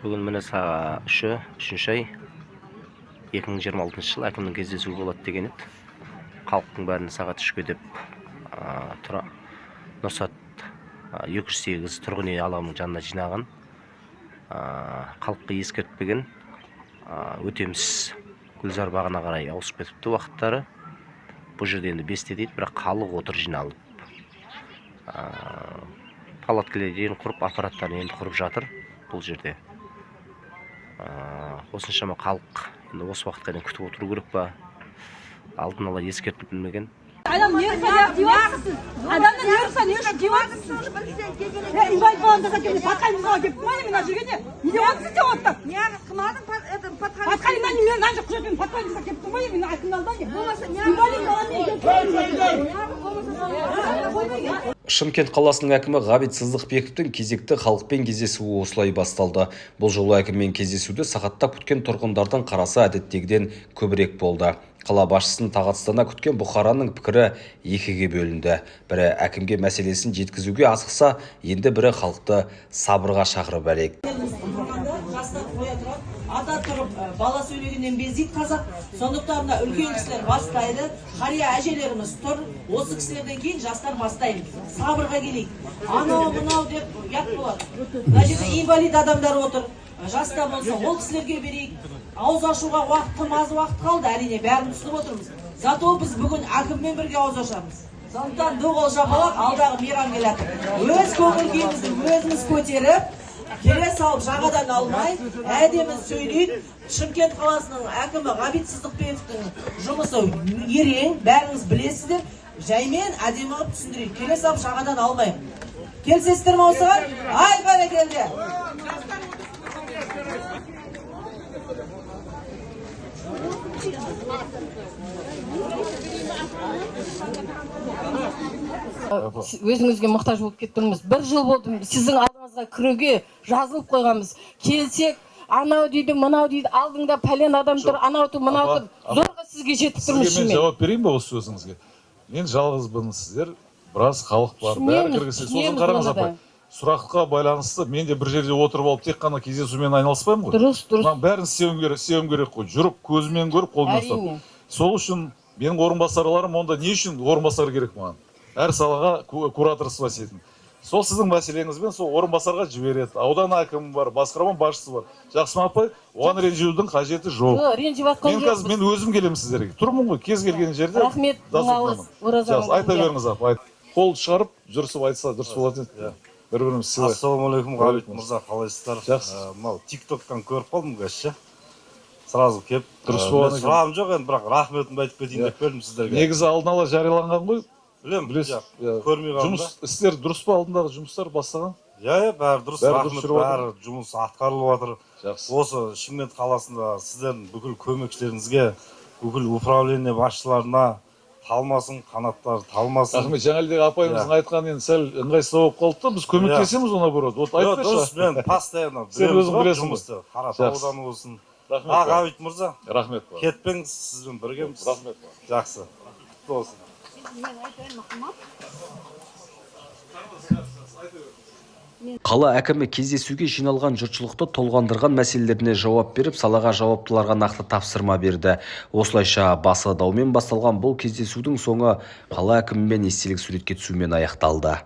Бүгін міне сағат 3 ай 2026 жыл әкімнің кездесуі болады деген еді. Халықтың бәрін сағат 3-ке деп Нұрсат 208 тұрғын үй алабының жанына жинаған. Халыққа ескертпеген өтеміз Гүлзар бағына қарай ауысып кетіпті уақыттары. Бұл жерде енді 5-те дейді, бірақ халық отыр жиналып. Палаткалерден құрып, аппараттарын енді құрып жатыр бұл жерде. Осыншама халық енді осы уақытқа дейін күтіп отыру керек па? Алдын ала ескертіп білмеген. Adam ne yapsa diyorsun. Adam ne yapsa ne yapsa diyorsun. Ya invay falan da sakın. Patkayım sana gidip var mı nasıl gidiyor? Ne yapsın diyorsun? Ya kımadın patkayım. Patkayım ben nasıl kuşatayım? Patkayım sana gidip var mı? Aklımdan gel. İnvalid falan ne? Шымкент қаласының әкімі Ғабит Сыздықбековтің кезекті халықпен кездесуі осылай басталды. Бұл жолы әкіммен кездесуде сағаттап күткен тұрғындардың қарасы әдеттегіден көбірек болды. Қала басшысын тағатсыздана күткен бұқараның пікірі екіге бөлінді. Бірі әкімге мәселесін жеткізуге асықса, енді бірі халықты сабырға шақырып әлек. Ата тұрып, бала сөйлегеннен бездейді қазақ. Сондықтан да үлкен кісілер бастайды. Қария әжелеріміз тұр. Осы кісілерден кейін жастар бастайды. Сабырға келейік. Анау мынау деп ұят болады. Мына жерде инвалид адамдар отыр. Жаста болса, ол кісілерге берейік. Ауыз ашуға аз уақыт қалды. Әрине бәрін түсініп отырмыз. Зато біз бүгін әкіммен бірге ауыз ашамыз. Сондықтан доғол жапалақ алдағы мейрам келеді. Өз көңіл-күйімізді өзіміз көтеріп, келе салып жағадан алмай, әдемі сөйлейік. Шымкент қаласының әкімі Ғабит Сыздықбековтың жұмысы ерең, бәріңіз білесіздер. Жаймен әдемі қылып түсіндірейік. Келе салып жағадан алмай. Келсесіздер ме осыған? Ай, бәрекелді. Өзіңізге мұқтаж болып кеттіңіз. Бір жыл болды сіздің алдыңызға кіруге жазылып қойғанбыз. Келсек, анау дейді, мынау дейді, алдыңда пәлен адам тұр, анау тұр, мынау тұр. Зорға сізге жетіп тұрмыз. Сізге мен жауап берейін бе осы сөзіңізге? Мен жалғызбын, сіздер біраз халық бар, бәрі кіргізсе. Сосын қараңыз апай, сұраққа байланысты мен де бір жерде отырып алып тек қана кездесумен айналыспаймын ғой. Дұрыс. Бәрін істеуім керек қой. Жүріп, көзімен көріп, қолмен ұстап. Сол үшін менің орынбасарларым онда не үшін орынбасар керек маған? Әр салаға кураторство ететін. Сол сіздің мәселеңізбен сол орынбасарға жібереді. Аудан әкімі бар, басқарма басшысы бар. Жақсы ма апай? Оған ренжудің қажеті жоқ. Мен қазір мен өзім келемін сіздерге. Тұрмын ғой, кез келген жерде. Рахмет, айта беріңіз апай. Қол шығарып, жүрісіп айтса дұрыс болады. Бір-біріміз сыйлайық. Ассалаумағалейкум, Ғабит мырза, қалайсыздар? Жақсы. Мынау TikTok-тан көріп қалдым қазір. Сразу кеп. Дұрыс болған екен. Сұрағым жоқ енді, бірақ рахметімді айтып кетейін деп келдім сіздерге. Негізі алдын ала жарияланған ғой. Білесіз, көрмей қалдым да. Жұмыс істер дұрыс па, алдындағы жұмыстар бастаған? Бәрі дұрыс, рахмет, бәрі жұмыс атқарылып жатыр. Жақсы. Осы Шымкент қаласында сіздердің бүкіл көмекшілеріңізге, бүкіл управление басшыларына талмасын, қанаттары талмасын. Рахмет, жаңалдегі апайымыздың айтқан енді сәл ыңғайсыздау болып қалды да, біз көмектесеміз ona көреді. Вот айтып берші. Дұрыс, мен постоянно білеміз жұмысты. Қаратаудан болсын. Ғабит мырза. Рахмет. Кетпеңіз, сізбен біргеміз. Рахмет. Жақсы. Болсын. Қала әкімі кездесуге жиналған жұртшылықты толғандырған мәселелеріне жауап беріп, салаға жауаптыларға нақты тапсырма берді. Осылайша басы даумен басталған бұл кездесудің соңы қала әкімімен естелік суретке түсумен аяқталды.